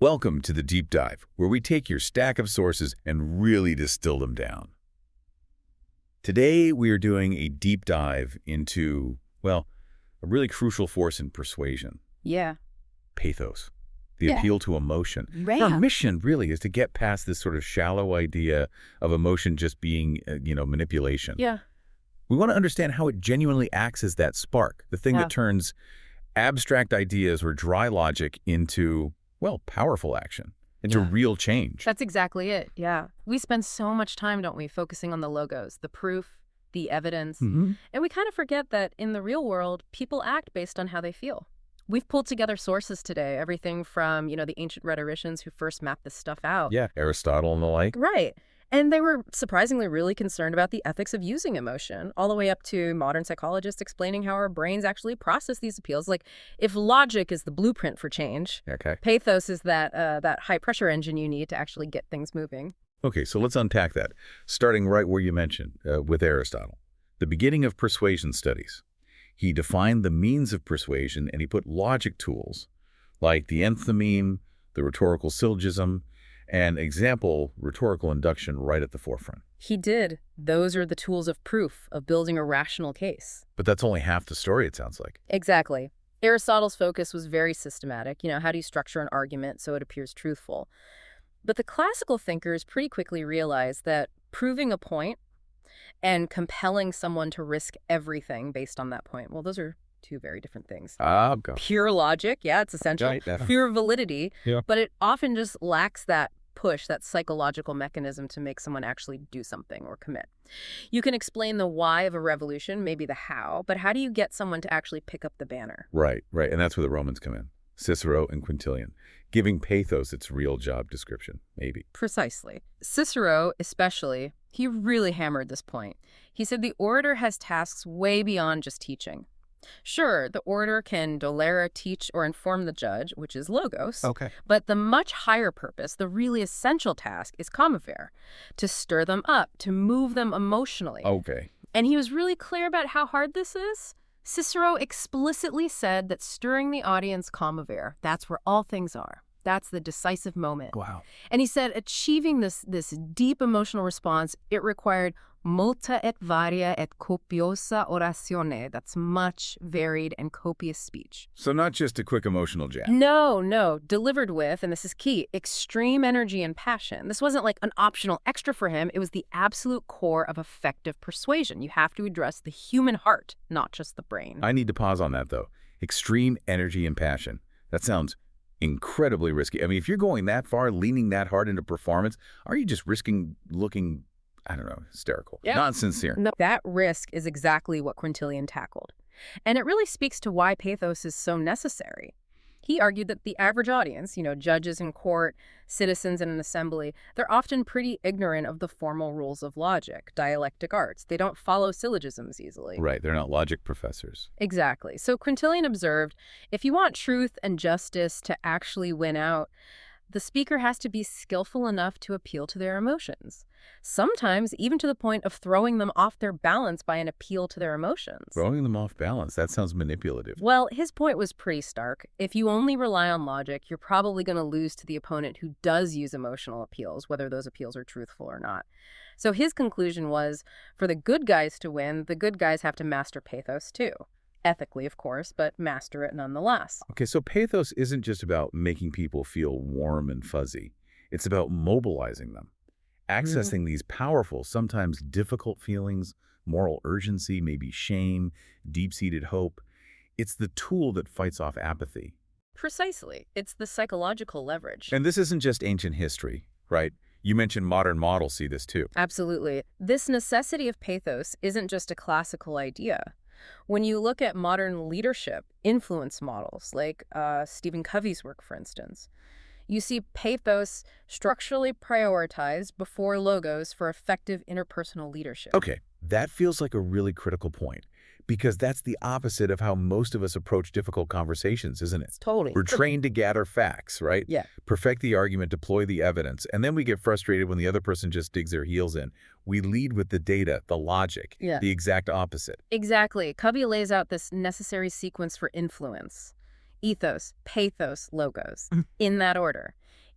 Welcome to the Deep Dive, where we take your stack of sources and really distill them down. Today, we are doing a deep dive into, well, a really crucial force in persuasion. Yeah. Pathos, the appeal to emotion. Right. Our mission really is to get past this sort of shallow idea of emotion just being, manipulation. Yeah. We want to understand how it genuinely acts as that spark, the thing that turns abstract ideas or dry logic into, well, powerful action, into real change. That's exactly it. Yeah. We spend so much time, don't we, focusing on the logos, the proof, the evidence. And we kind of forget that in the real world, people act based on how they feel. We've pulled together sources today, everything from, the ancient rhetoricians who first mapped this stuff out. Yeah, Aristotle and the like. Right. And they were surprisingly really concerned about the ethics of using emotion, all the way up to modern psychologists explaining how our brains actually process these appeals. Like, if logic is the blueprint for change, pathos is that high-pressure engine you need to actually get things moving. Okay, so let's unpack that, starting right where you mentioned, with Aristotle. The beginning of persuasion studies. He defined the means of persuasion, and he put logic tools, like the enthymeme, the rhetorical syllogism, and example rhetorical induction right at the forefront. He did. Those are the tools of proof, of building a rational case. But that's only half the story, it sounds like. Exactly. Aristotle's focus was very systematic. How do you structure an argument so it appears truthful? But the classical thinkers pretty quickly realized that proving a point and compelling someone to risk everything based on that point, well, those are two very different things. Pure logic, yeah, it's essential. Pure validity, but it often just lacks that push, that psychological mechanism to make someone actually do something or commit. You can explain the why of a revolution, maybe the how, but how do you get someone to actually pick up the banner? Right. And that's where the Romans come in. Cicero and Quintilian, giving pathos its real job description, maybe. Precisely. Cicero, especially, he really hammered this point. He said the orator has tasks way beyond just teaching. Sure, the orator can dolere, teach, or inform the judge, which is logos. But the much higher purpose, the really essential task, is commovere, to stir them up, to move them emotionally. And he was really clear about how hard this is. Cicero explicitly said that stirring the audience commovere, that's where all things are. That's the decisive moment. Wow. And he said achieving this deep emotional response, it required multa et varia et copiosa oratione. That's much, varied, and copious speech. So not just a quick emotional jab. No. Delivered with, and this is key, extreme energy and passion. This wasn't like an optional extra for him. It was the absolute core of effective persuasion. You have to address the human heart, not just the brain. I need to pause on that, though. Extreme energy and passion. That sounds incredibly risky. I mean, if you're going that far, leaning that hard into performance, are you just risking looking, I don't know, hysterical, not sincere? No, that risk is exactly what Quintilian tackled. And it really speaks to why pathos is so necessary. He argued that the average audience, judges in court, citizens in an assembly, they're often pretty ignorant of the formal rules of logic, dialectic arts. They don't follow syllogisms easily. Right, they're not logic professors. Exactly. So Quintilian observed, if you want truth and justice to actually win out, the speaker has to be skillful enough to appeal to their emotions. Sometimes even to the point of throwing them off their balance by an appeal to their emotions. Throwing them off balance, that sounds manipulative. Well, his point was pretty stark. If you only rely on logic, you're probably going to lose to the opponent who does use emotional appeals, whether those appeals are truthful or not. So his conclusion was, for the good guys to win, the good guys have to master pathos too. Ethically, of course, but master it nonetheless. Okay, so pathos isn't just about making people feel warm and fuzzy. It's about mobilizing them, accessing these powerful, sometimes difficult feelings, moral urgency, maybe shame, deep-seated hope. It's the tool that fights off apathy. Precisely. It's the psychological leverage. And this isn't just ancient history, right? You mentioned modern models see this too. Absolutely. This necessity of pathos isn't just a classical idea. When you look at modern leadership, influence models, like Stephen Covey's work, for instance, you see pathos structurally prioritized before logos for effective interpersonal leadership. Okay, that feels like a really critical point, because that's the opposite of how most of us approach difficult conversations, isn't it? Totally. We're trained to gather facts, right? Yeah. Perfect the argument, deploy the evidence, and then we get frustrated when the other person just digs their heels in. We lead with the data, the logic, the exact opposite. Exactly. Covey lays out this necessary sequence for influence. Ethos, pathos, logos, in that order.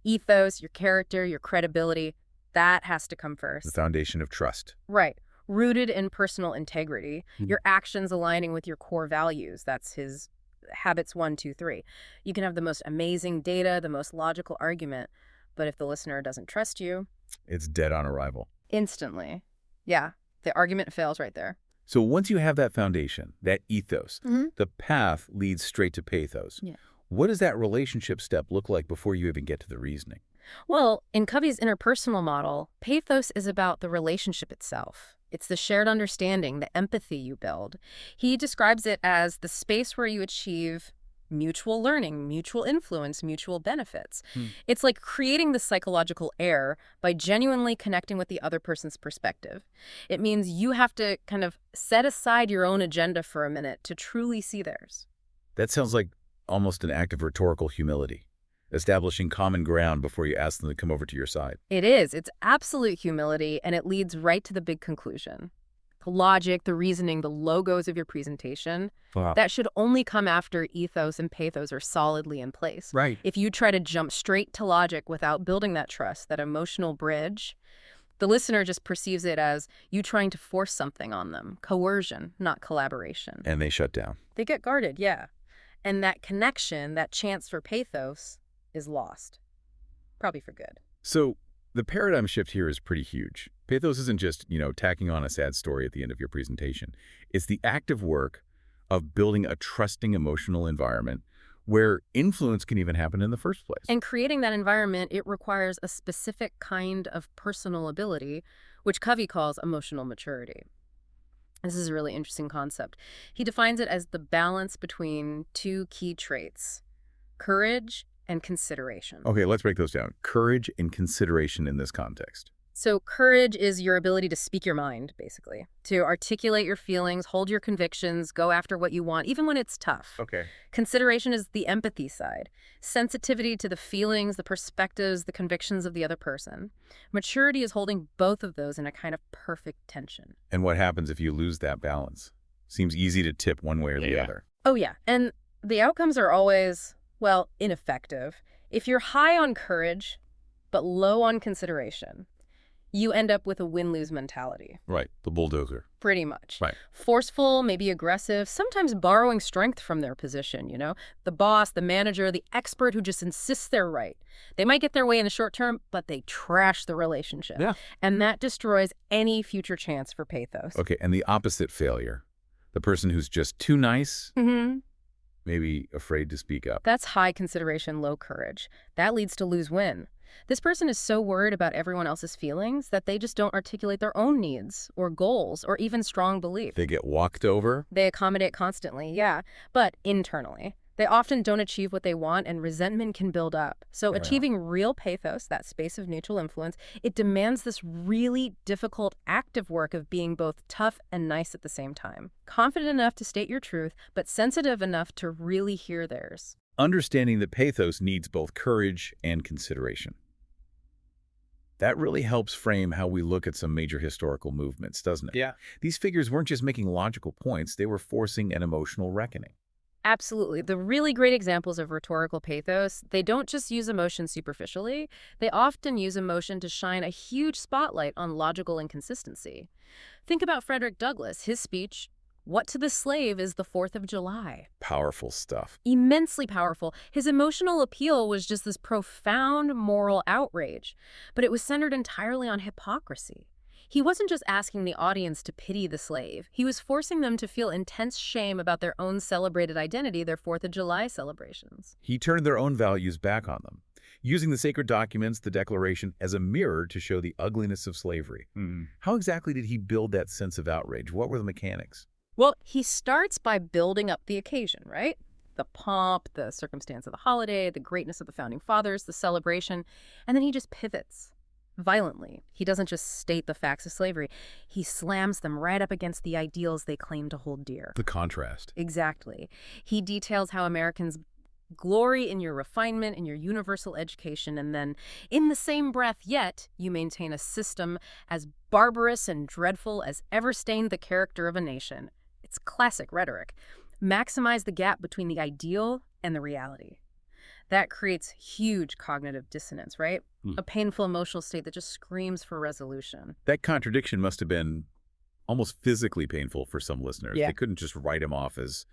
ethos, your character, your credibility, that has to come The first. foundation of trust. Right. Rooted in personal integrity, your actions aligning with your core values. That's his habits 1, 2, 3. You can have the most amazing data, the most logical argument, but if the listener doesn't trust you, It's dead on arrival. instantly, yeah, the argument fails right there. So once you have that foundation, that ethos, the path leads straight to pathos. Yeah. What does that relationship step look like before you even get to the reasoning? Well, in Covey's interpersonal model, pathos is about the relationship itself. It's the shared understanding, the empathy you build. He describes it as the space where you achieve mutual learning, mutual influence, mutual benefits. It's like creating the psychological air by genuinely connecting with the other person's perspective. It means you have to kind of set aside your own agenda for a minute to truly see theirs. That sounds like almost an act of rhetorical humility, establishing common ground before you ask them to come over to your side. It is. It's absolute humility, and it leads right to the big conclusion. The logic, the reasoning, the logos of your presentation, Wow. that should only come after ethos and pathos are solidly in place. Right. If you try to jump straight to logic without building that trust, that emotional bridge, the listener just perceives it as you trying to force something on them. Coercion, not collaboration. And they shut down. They get guarded, yeah. And that connection, that chance for pathos, is lost. Probably for good. So the paradigm shift here is pretty huge. Pathos isn't just, tacking on a sad story at the end of your presentation. It's the active work of building a trusting emotional environment where influence can even happen in the first place. And creating that environment, it requires a specific kind of personal ability, which Covey calls emotional maturity. This is a really interesting concept. He defines it as the balance between two key traits, courage and consideration. Okay, let's break those down. Courage and consideration in this context. So courage is your ability to speak your mind, basically, to articulate your feelings, hold your convictions, go after what you want, even when it's tough. Okay. Consideration is the empathy side, sensitivity to the feelings, the perspectives, the convictions of the other person. Maturity is holding both of those in a kind of perfect tension. And what happens if you lose that balance? Seems easy to tip one way or the other. Oh, yeah. And the outcomes are always, well, ineffective. If you're high on courage, but low on consideration, you end up with a win-lose mentality. Right, the bulldozer. Pretty much. Right. Forceful, maybe aggressive, sometimes borrowing strength from their position, The boss, the manager, the expert who just insists they're right. They might get their way in the short term, but they trash the relationship. Yeah. And that destroys any future chance for pathos. Okay, and the opposite failure. The person who's just too nice, maybe afraid to speak up. That's high consideration, low courage. That leads to lose-win. This person is so worried about everyone else's feelings that they just don't articulate their own needs or goals or even strong belief. They get walked over. They accommodate constantly, yeah, but internally. They often don't achieve what they want, and resentment can build up. So achieving real pathos, that space of neutral influence, it demands this really difficult active work of being both tough and nice at the same time. Confident enough to state your truth, but sensitive enough to really hear theirs. Understanding that pathos needs both courage and consideration. That really helps frame how we look at some major historical movements, doesn't it? Yeah. These figures weren't just making logical points, they were forcing an emotional reckoning. Absolutely. The really great examples of rhetorical pathos, they don't just use emotion superficially. They often use emotion to shine a huge spotlight on logical inconsistency. Think about Frederick Douglass, his speech, "What to the slave is the 4th of July?" Powerful stuff. Immensely powerful. His emotional appeal was just this profound moral outrage, but it was centered entirely on hypocrisy. He wasn't just asking the audience to pity the slave. He was forcing them to feel intense shame about their own celebrated identity, their 4th of July celebrations. He turned their own values back on them, using the sacred documents, the Declaration, as a mirror to show the ugliness of slavery. How exactly did he build that sense of outrage? What were the mechanics? Well, he starts by building up the occasion, right? The pomp, the circumstance of the holiday, the greatness of the Founding Fathers, the celebration, and then he just pivots violently. He doesn't just state the facts of slavery. He slams them right up against the ideals they claim to hold dear. The contrast. Exactly. He details how Americans glory in your refinement, in your universal education, and then in the same breath, yet you maintain a system as barbarous and dreadful as ever stained the character of a nation. It's classic rhetoric. Maximize the gap between the ideal and the reality. That creates huge cognitive dissonance, right? A painful emotional state that just screams for resolution. That contradiction must have been almost physically painful for some listeners. Yeah. They couldn't just write him off as,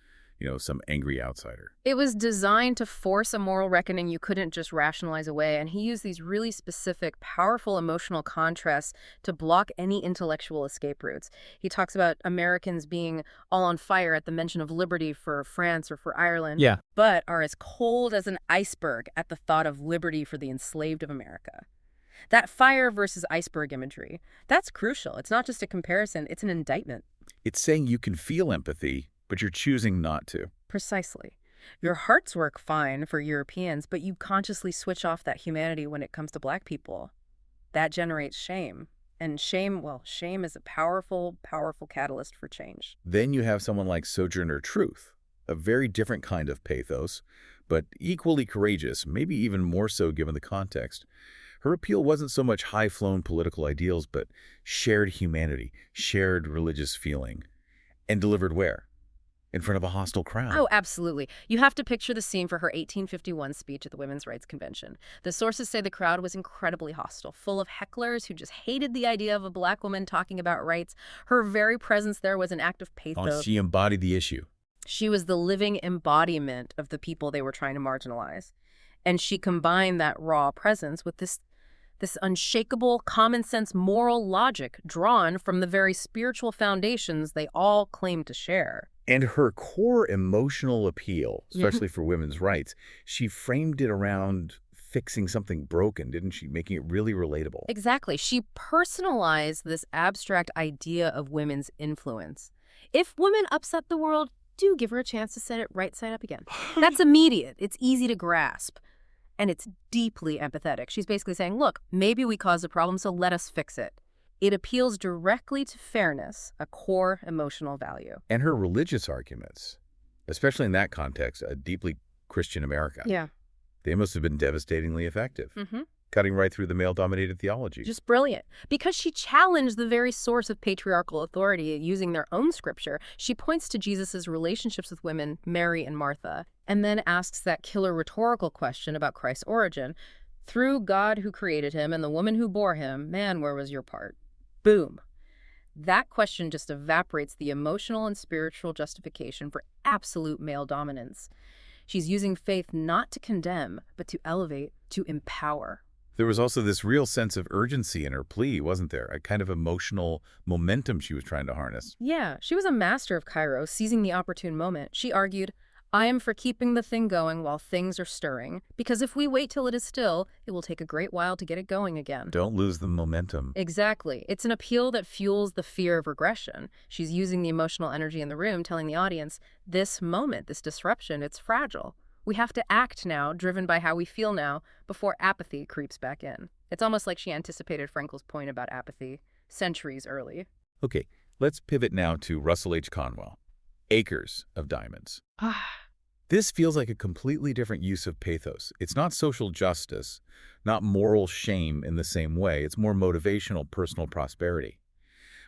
some angry outsider. It was designed to force a moral reckoning you couldn't just rationalize away, and he used these really specific, powerful emotional contrasts to block any intellectual escape routes. He talks about Americans being all on fire at the mention of liberty for France or for Ireland, Yeah. but are as cold as an iceberg at the thought of liberty for the enslaved of America. That fire versus iceberg imagery, that's crucial. It's not just a comparison, it's an indictment. It's saying you can feel empathy, but you're choosing not to. Precisely. Your hearts work fine for Europeans, but you consciously switch off that humanity when it comes to Black people. That generates shame. And shame is a powerful, powerful catalyst for change. Then you have someone like Sojourner Truth, a very different kind of pathos, but equally courageous, maybe even more so given the context. Her appeal wasn't so much high-flown political ideals, but shared humanity, shared religious feeling. And delivered where? In front of a hostile crowd. Oh, absolutely. You have to picture the scene for her 1851 speech at the Women's Rights Convention. The sources say the crowd was incredibly hostile, full of hecklers who just hated the idea of a Black woman talking about rights. Her very presence there was an act of pathos. She embodied the issue. She was the living embodiment of the people they were trying to marginalize. And she combined that raw presence with this unshakable, common-sense moral logic drawn from the very spiritual foundations they all claim to share. And her core emotional appeal, especially for women's rights, she framed it around fixing something broken, didn't she? Making it really relatable. Exactly. She personalized this abstract idea of women's influence. If women upset the world, do give her a chance to set it right side up again. That's immediate. It's easy to grasp. And it's deeply empathetic. She's basically saying, look, maybe we caused a problem, so let us fix it. It appeals directly to fairness, a core emotional value. And her religious arguments, especially in that context, a deeply Christian America. Yeah. They must have been devastatingly effective, cutting right through the male-dominated theology. Just brilliant. Because she challenged the very source of patriarchal authority using their own scripture. She points to Jesus' relationships with women, Mary and Martha, and then asks that killer rhetorical question about Christ's origin. Through God who created him and the woman who bore him, man, where was your part? Boom. That question just evaporates the emotional and spiritual justification for absolute male dominance. She's using faith not to condemn, but to elevate, to empower. There was also this real sense of urgency in her plea, wasn't there? A kind of emotional momentum she was trying to harness. Yeah, she was a master of Kairos, seizing the opportune moment. She argued, I am for keeping the thing going while things are stirring, because if we wait till it is still, it will take a great while to get it going again. Don't lose the momentum. Exactly. It's an appeal that fuels the fear of regression. She's using the emotional energy in the room, telling the audience, this moment, this disruption, it's fragile. We have to act now, driven by how we feel now, before apathy creeps back in. It's almost like she anticipated Frankl's point about apathy centuries early. Okay, let's pivot now to Russell H. Conwell, Acres of Diamonds. This feels like a completely different use of pathos. It's not social justice, not moral shame in the same way. It's more motivational, personal prosperity.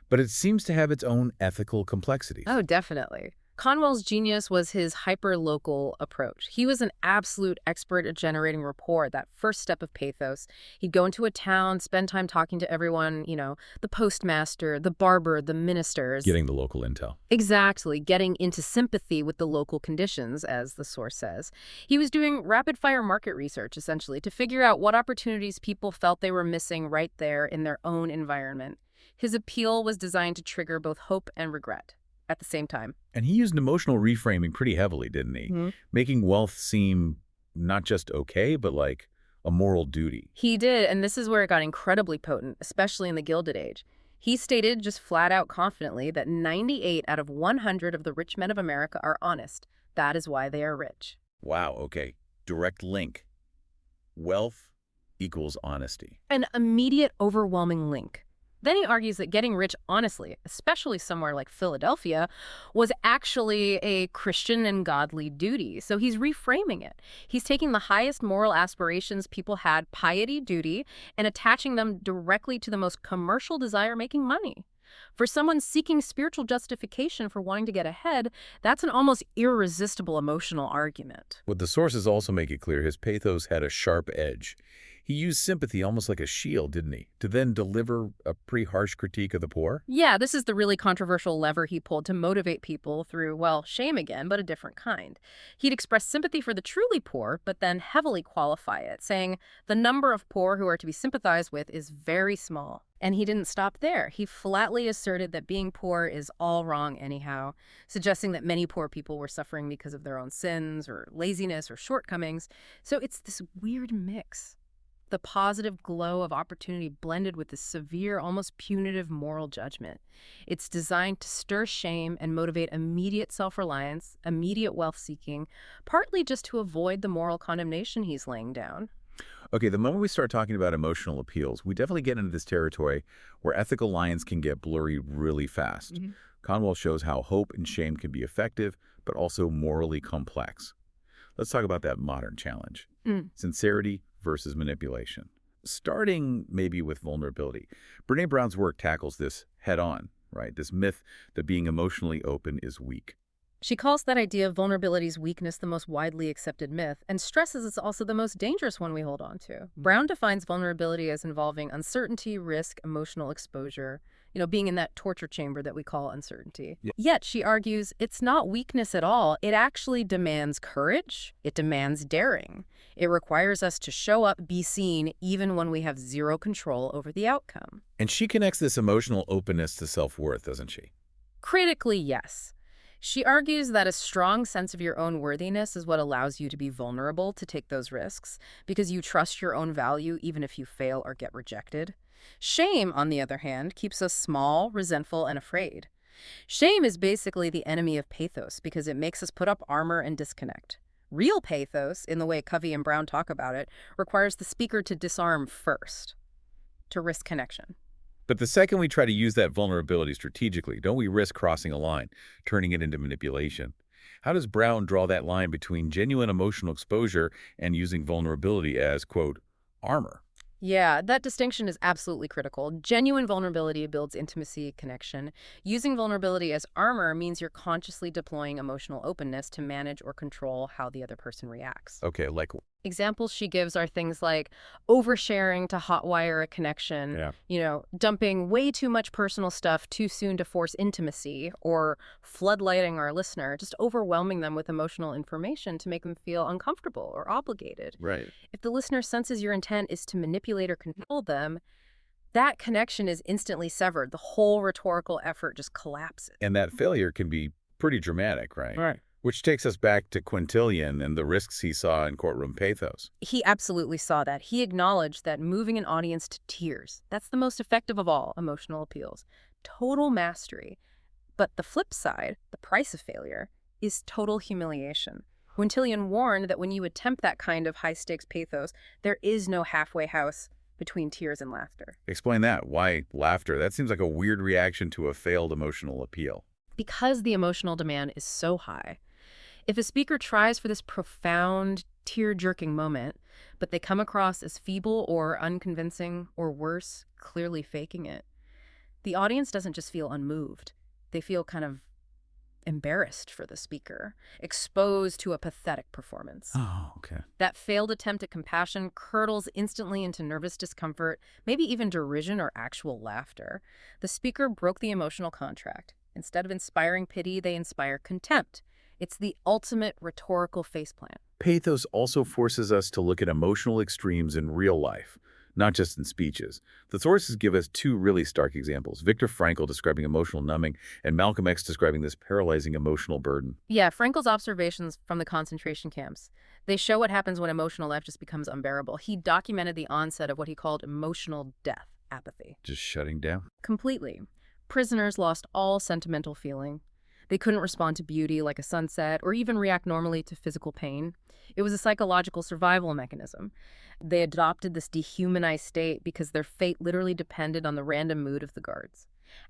But it seems to have its own ethical complexities. Oh, definitely. Conwell's genius was his hyper-local approach. He was an absolute expert at generating rapport, that first step of pathos. He'd go into a town, spend time talking to everyone, the postmaster, the barber, the ministers. Getting the local intel. Exactly, getting into sympathy with the local conditions, as the source says. He was doing rapid-fire market research, essentially, to figure out what opportunities people felt they were missing right there in their own environment. His appeal was designed to trigger both hope and regret at the same time. And he used emotional reframing pretty heavily, didn't he? Making wealth seem not just okay, but like a moral duty. He did, and this is where it got incredibly potent, especially in the Gilded Age. He stated just flat out confidently that 98 out of 100 of the rich men of America are honest. That is why they are rich. Wow, okay. Direct link. Wealth equals honesty. An immediate, overwhelming link. Then he argues that getting rich honestly, especially somewhere like Philadelphia, was actually a Christian and godly duty. So he's reframing it. He's taking the highest moral aspirations people had, piety, duty, and attaching them directly to the most commercial desire, making money. For someone seeking spiritual justification for wanting to get ahead, that's an almost irresistible emotional argument. What the sources also make it clear, his pathos had a sharp edge. He used sympathy almost like a shield, didn't he, to then deliver a pretty harsh critique of the poor? Yeah, this is the really controversial lever he pulled to motivate people through, well, shame again, but a different kind. He'd express sympathy for the truly poor, but then heavily qualify it, saying the number of poor who are to be sympathized with is very small. And he didn't stop there. He flatly asserted that being poor is all wrong anyhow, suggesting that many poor people were suffering because of their own sins or laziness or shortcomings. So it's this weird mix. The positive glow of opportunity blended with the severe, almost punitive moral judgment. It's designed to stir shame and motivate immediate self-reliance, immediate wealth-seeking, partly just to avoid the moral condemnation he's laying down. Okay, the moment we start talking about emotional appeals, we definitely get into this territory where ethical lines can get blurry really fast. Conwell shows how hope and shame can be effective, but also morally complex. Let's talk about that modern challenge. Sincerity versus manipulation. Starting maybe with vulnerability. Brené Brown's work tackles this head-on, right? This myth that being emotionally open is weak. She calls that idea of vulnerability's weakness the most widely accepted myth and stresses it's also the most dangerous one we hold on to. Brown defines vulnerability as involving uncertainty, risk, emotional exposure, being in that torture chamber that we call uncertainty. Yet, she argues, it's not weakness at all. It actually demands courage. It demands daring. It requires us to show up, be seen, even when we have zero control over the outcome. And she connects this emotional openness to self-worth, doesn't she? Critically, yes. She argues that a strong sense of your own worthiness is what allows you to be vulnerable to take those risks, because you trust your own value even if you fail or get rejected. Shame, on the other hand, keeps us small, resentful, and afraid. Shame is basically the enemy of pathos because it makes us put up armor and disconnect. Real pathos, in the way Covey and Brown talk about it, requires the speaker to disarm first, to risk connection. But the second we try to use that vulnerability strategically, don't we risk crossing a line, turning it into manipulation? How does Brown draw that line between genuine emotional exposure and using vulnerability as, quote, armor? Yeah, that distinction is absolutely critical. Genuine vulnerability builds intimacy, connection. Using vulnerability as armor means you're consciously deploying emotional openness to manage or control how the other person reacts. Okay, like Examples she gives are things like oversharing to hotwire a connection, dumping way too much personal stuff too soon to force intimacy, or floodlighting our listener, just overwhelming them with emotional information to make them feel uncomfortable or obligated. Right. If the listener senses your intent is to manipulate or control them, that connection is instantly severed. The whole rhetorical effort just collapses. And that failure can be pretty dramatic, right? Right. Which takes us back to Quintilian and the risks he saw in courtroom pathos. He absolutely saw that. He acknowledged that moving an audience to tears, that's the most effective of all emotional appeals. Total mastery. But the flip side, the price of failure, is total humiliation. Quintilian warned that when you attempt that kind of high-stakes pathos, there is no halfway house between tears and laughter. Explain that. Why laughter? That seems like a weird reaction to a failed emotional appeal. Because the emotional demand is so high. If a speaker tries for this profound, tear-jerking moment, but they come across as feeble or unconvincing, or worse, clearly faking it, the audience doesn't just feel unmoved. They feel kind of embarrassed for the speaker, exposed to a pathetic performance. Oh, okay. That failed attempt at compassion curdles instantly into nervous discomfort, maybe even derision or actual laughter. The speaker broke the emotional contract. Instead of inspiring pity, they inspire contempt. It's the ultimate rhetorical faceplant. Pathos also forces us to look at emotional extremes in real life, not just in speeches. The sources give us two really stark examples. Viktor Frankl describing emotional numbing and Malcolm X describing this paralyzing emotional burden. Yeah, Frankl's observations from the concentration camps, they show what happens when emotional life just becomes unbearable. He documented the onset of what he called emotional death, apathy. Just shutting down? Completely. Prisoners lost all sentimental feeling. They couldn't respond to beauty like a sunset or even react normally to physical pain. It was a psychological survival mechanism. They adopted this dehumanized state because their fate literally depended on the random mood of the guards.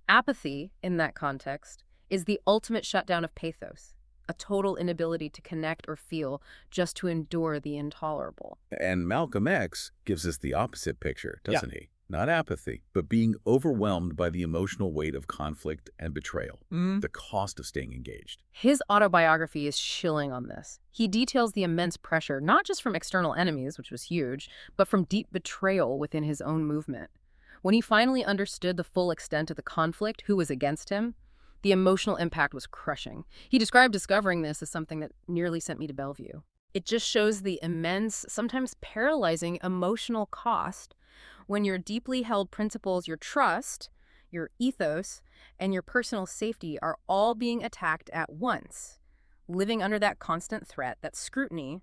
Apathy, in that context, is the ultimate shutdown of pathos, a total inability to connect or feel just to endure the intolerable. And Malcolm X gives us the opposite picture, doesn't he? not apathy, but being overwhelmed by the emotional weight of conflict and betrayal, the cost of staying engaged. His autobiography is chilling on this. He details the immense pressure, not just from external enemies, which was huge, but from deep betrayal within his own movement. When he finally understood the full extent of the conflict, who was against him, the emotional impact was crushing. He described discovering this as something that nearly sent me to Bellevue. It just shows the immense, sometimes paralyzing emotional cost when your deeply held principles, your trust, your ethos, and your personal safety are all being attacked at once. Living under that constant threat, that scrutiny,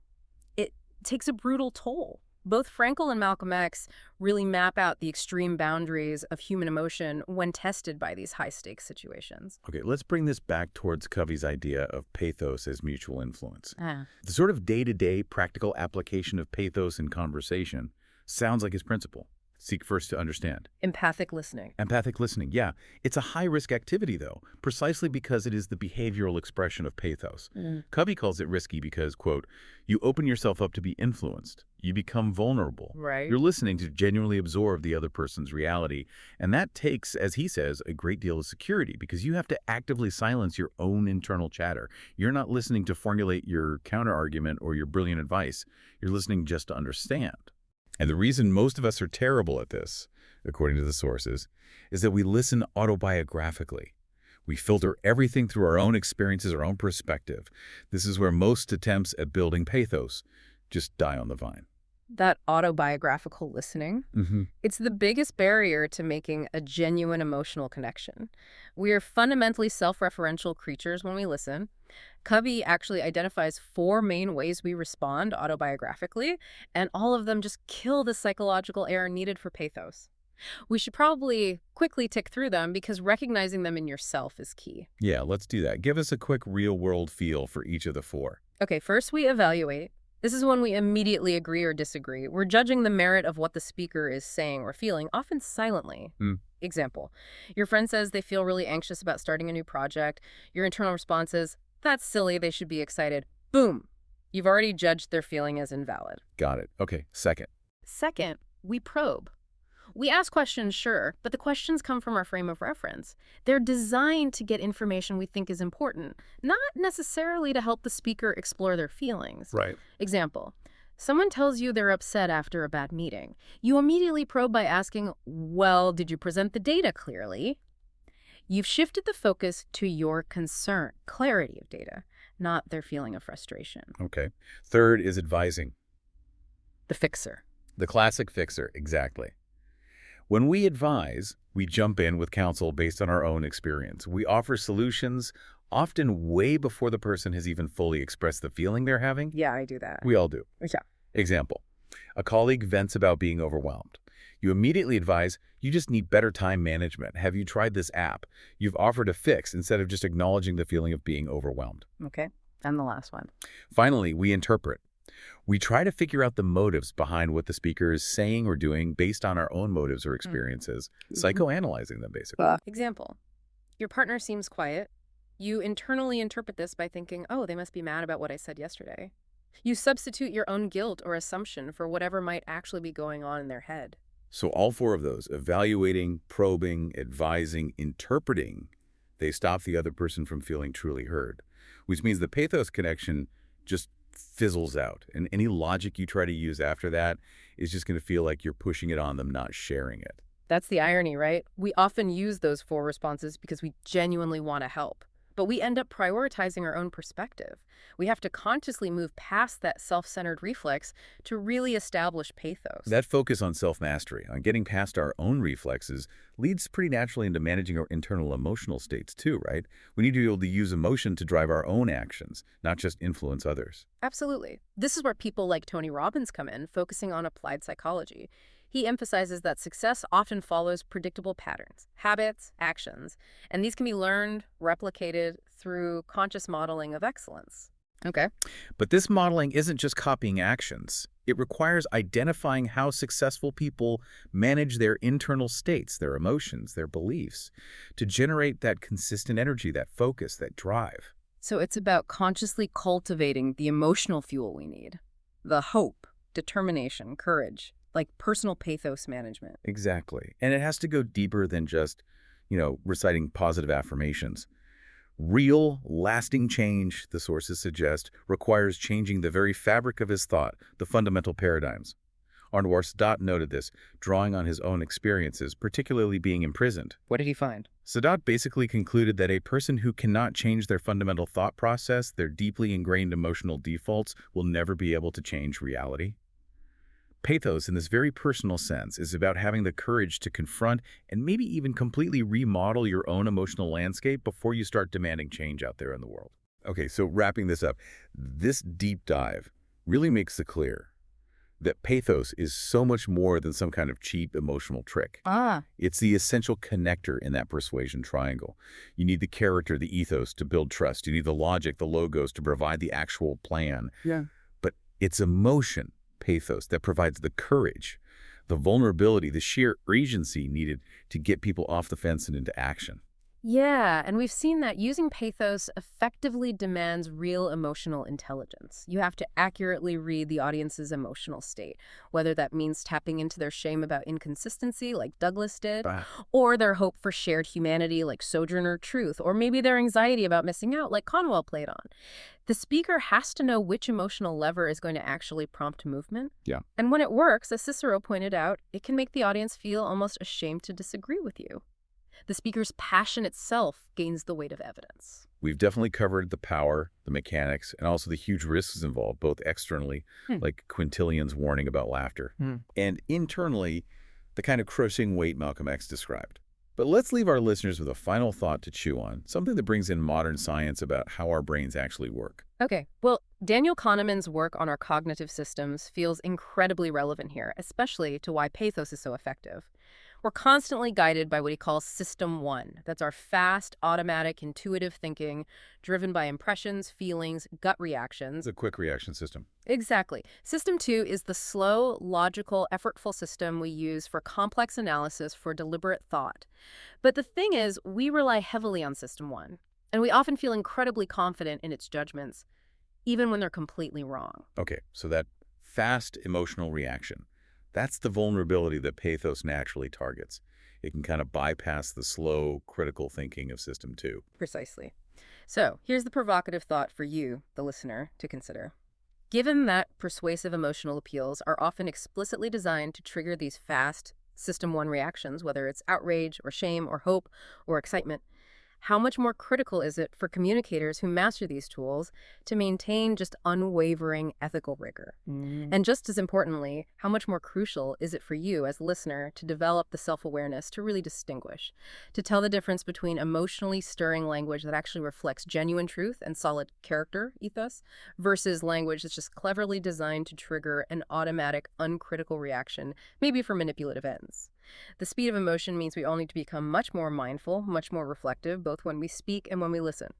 it takes a brutal toll. Both Frankl and Malcolm X really map out the extreme boundaries of human emotion when tested by these high-stakes situations. Okay, let's bring this back towards Covey's idea of pathos as mutual influence. Ah. The sort of day-to-day practical application of pathos in conversation sounds like his principle. Seek first to understand. Empathic listening. Empathic listening, yeah. It's a high-risk activity, though, precisely because it is the behavioral expression of pathos. Covey calls it risky because, quote, you open yourself up to be influenced. You become vulnerable. Right. You're listening to genuinely absorb the other person's reality. And that takes, as he says, a great deal of security because you have to actively silence your own internal chatter. You're not listening to formulate your counter-argument or your brilliant advice. You're listening just to understand. And the reason most of us are terrible at this, according to the sources, is that we listen autobiographically. We filter everything through our own experiences, our own perspective. This is where most attempts at building pathos just die on the vine. That autobiographical listening, it's the biggest barrier to making a genuine emotional connection. We are fundamentally self-referential creatures when we listen. Covey actually identifies 4 main ways we respond autobiographically, and all of them just kill the psychological air needed for pathos. We should probably quickly tick through them because recognizing them in yourself is key. Yeah, let's do that. Give us a quick real-world feel for each of the 4. Okay, first we evaluate. This is when we immediately agree or disagree. We're judging the merit of what the speaker is saying or feeling, often silently. Example, your friend says they feel really anxious about starting a new project. Your internal response is, that's silly, they should be excited. Boom. You've already judged their feeling as invalid. Got it. Okay, second. Second, we probe. We ask questions, sure, but the questions come from our frame of reference. They're designed to get information we think is important, not necessarily to help the speaker explore their feelings. Right. Example, someone tells you they're upset after a bad meeting. You immediately probe by asking, well, did you present the data clearly? You've shifted the focus to your concern, clarity of data, not their feeling of frustration. Okay. Third is advising. The fixer. The classic fixer, exactly. When we advise, we jump in with counsel based on our own experience. We offer solutions often way before the person has even fully expressed the feeling they're having. Yeah, I do that. We all do. Yeah. Example, a colleague vents about being overwhelmed. You immediately advise, you just need better time management. Have you tried this app? You've offered a fix instead of just acknowledging the feeling of being overwhelmed. Okay, and the last one. Finally, we interpret. We try to figure out the motives behind what the speaker is saying or doing based on our own motives or experiences, psychoanalyzing them, basically. Example, your partner seems quiet. You internally interpret this by thinking, oh, they must be mad about what I said yesterday. You substitute your own guilt or assumption for whatever might actually be going on in their head. So all 4 of those, evaluating, probing, advising, interpreting, they stop the other person from feeling truly heard, which means the pathos connection just fizzles out. And any logic you try to use after that is just going to feel like you're pushing it on them, not sharing it. That's the irony, right? We often use those 4 responses because we genuinely want to help. But we end up prioritizing our own perspective. We have to consciously move past that self-centered reflex to really establish pathos. That focus on self-mastery, on getting past our own reflexes, leads pretty naturally into managing our internal emotional states too, right? We need to be able to use emotion to drive our own actions, not just influence others. Absolutely. This is where people like Tony Robbins come in, focusing on applied psychology. He emphasizes that success often follows predictable patterns, habits, actions, and these can be learned, replicated through conscious modeling of excellence. Okay. But this modeling isn't just copying actions. It requires identifying how successful people manage their internal states, their emotions, their beliefs, to generate that consistent energy, that focus, that drive. So it's about consciously cultivating the emotional fuel we need, the hope, determination, courage, like personal pathos management. Exactly. And it has to go deeper than just, reciting positive affirmations. Real, lasting change, the sources suggest, requires changing the very fabric of his thought, the fundamental paradigms. Anwar Sadat noted this, drawing on his own experiences, particularly being imprisoned. What did he find? Sadat basically concluded that a person who cannot change their fundamental thought process, their deeply ingrained emotional defaults, will never be able to change reality. Pathos, in this very personal sense, is about having the courage to confront and maybe even completely remodel your own emotional landscape before you start demanding change out there in the world. Okay, so wrapping this up, this deep dive really makes it clear that pathos is so much more than some kind of cheap emotional trick. It's the essential connector in that persuasion triangle. You need the character, the ethos to build trust. You need the logic, the logos to provide the actual plan. Yeah. But it's emotion, pathos, that provides the courage, the vulnerability, the sheer urgency needed to get people off the fence and into action. Yeah, and we've seen that using pathos effectively demands real emotional intelligence. You have to accurately read the audience's emotional state, whether that means tapping into their shame about inconsistency, like Douglas did, or their hope for shared humanity, like Sojourner Truth, or maybe their anxiety about missing out, like Conwell played on. The speaker has to know which emotional lever is going to actually prompt movement. Yeah. And when it works, as Cicero pointed out, it can make the audience feel almost ashamed to disagree with you. The speaker's passion itself gains the weight of evidence. We've definitely covered the power, the mechanics, and also the huge risks involved, both externally, like Quintilian's warning about laughter, and internally, the kind of crushing weight Malcolm X described. But let's leave our listeners with a final thought to chew on, something that brings in modern science about how our brains actually work. Okay, well, Daniel Kahneman's work on our cognitive systems feels incredibly relevant here, especially to why pathos is so effective. We're constantly guided by what he calls System 1. That's our fast, automatic, intuitive thinking, driven by impressions, feelings, gut reactions. The quick reaction system. Exactly. System 2 is the slow, logical, effortful system we use for complex analysis, for deliberate thought. But the thing is, we rely heavily on System 1, and we often feel incredibly confident in its judgments, even when they're completely wrong. Okay, so that fast emotional reaction. That's the vulnerability that pathos naturally targets. It can kind of bypass the slow, critical thinking of System 2. Precisely. So here's the provocative thought for you, the listener, to consider. Given that persuasive emotional appeals are often explicitly designed to trigger these fast System 1 reactions, whether it's outrage or shame or hope or excitement, how much more critical is it for communicators who master these tools to maintain just unwavering ethical rigor? And just as importantly, how much more crucial is it for you as a listener to develop the self-awareness to really distinguish, to tell the difference between emotionally stirring language that actually reflects genuine truth and solid character ethos versus language that's just cleverly designed to trigger an automatic, uncritical reaction, maybe for manipulative ends? The speed of emotion means we all need to become much more mindful, much more reflective, both when we speak and when we listen.